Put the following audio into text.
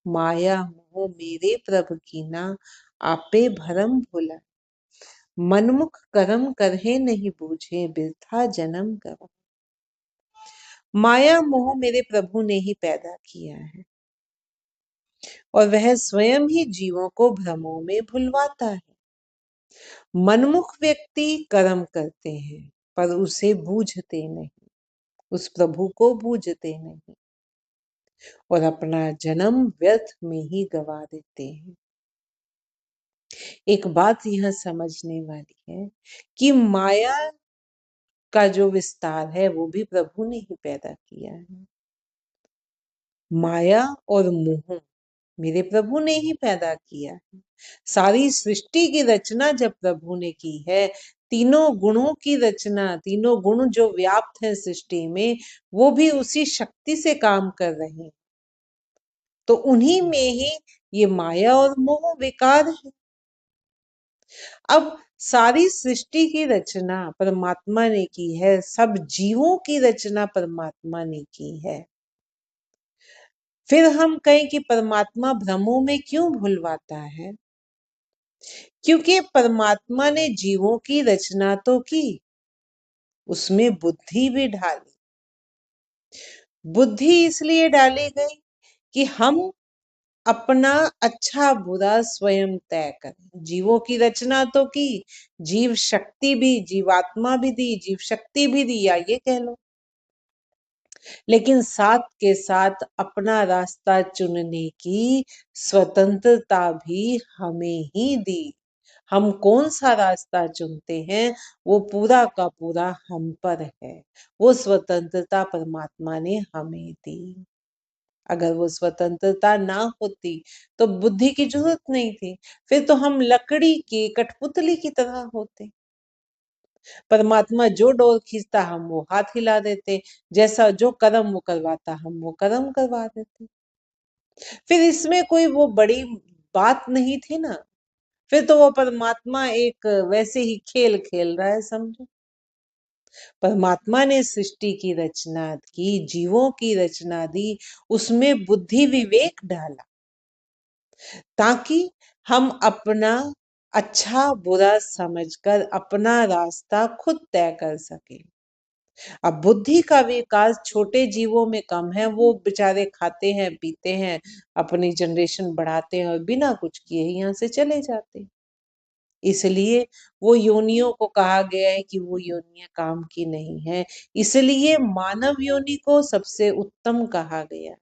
माया मोह मेरे प्रभु कीना, आपे भरम भुला। मनमुख कर्म करहे नहीं बूझे, बिरथा जन्म गवा। माया मोह मेरे प्रभु ने ही पैदा किया है और वह स्वयं ही जीवों को भ्रमों में भुलवाता है। मनमुख व्यक्ति कर्म करते हैं पर उसे बूझते नहीं, उस प्रभु को बूझते नहीं और अपना जन्म व्यर्थ में ही गवा देते हैं। एक बात यह समझने वाली है कि माया का जो विस्तार है वो भी प्रभु ने ही पैदा किया है। माया और मोह मेरे प्रभु ने ही पैदा किया है। सारी सृष्टि की रचना जब प्रभु ने की है, तीनों गुणों की रचना, तीनों गुण जो व्याप्त है सृष्टि में, वो भी उसी शक्ति से काम कर रहे हैं। तो उन्हीं में ही ये माया और मोह विकार है। अब सारी सृष्टि की रचना परमात्मा ने की है, सब जीवों की रचना परमात्मा ने की है। फिर हम कहें कि परमात्मा भ्रमों में क्यों भुलवाता है? क्योंकि परमात्मा ने जीवों की रचना तो की, उसमें बुद्धि भी डाली। बुद्धि इसलिए डाली गई कि हम अपना अच्छा बुरा स्वयं तय करें। जीवों की रचना तो की, जीव शक्ति भी, जीवात्मा भी दी, जीव शक्ति भी दी, या ये कह लो, लेकिन साथ के साथ अपना रास्ता चुनने की स्वतंत्रता भी हमें ही दी। हम कौन सा रास्ता चुनते हैं वो पूरा का पूरा हम पर है। वो स्वतंत्रता परमात्मा ने हमें दी। अगर वो स्वतंत्रता ना होती तो बुद्धि की जरूरत नहीं थी, फिर तो हम लकड़ी की कठपुतली की तरह होते। परमात्मा जो डोर खींचता हम वो हाथ हिला देते, जैसा जो कर्म वो करवाता हम वो कर्म करवा देते। फिर इसमें कोई वो बड़ी बात नहीं थी ना, फिर तो वो परमात्मा एक वैसे ही खेल खेल रहा है समझो। परमात्मा ने सृष्टि की रचना की, जीवों की रचना दी, उसमें बुद्धि विवेक डाला ताकि हम अपना अच्छा बुरा समझकर अपना रास्ता खुद तय कर सके। अब बुद्धि का विकास छोटे जीवों में कम है, वो बेचारे खाते हैं पीते हैं, अपनी जनरेशन बढ़ाते हैं और बिना कुछ किए ही यहाँ से चले जाते हैं। इसलिए वो योनियों को कहा गया है कि वो योनियां काम की नहीं है, इसलिए मानव योनि को सबसे उत्तम कहा गया।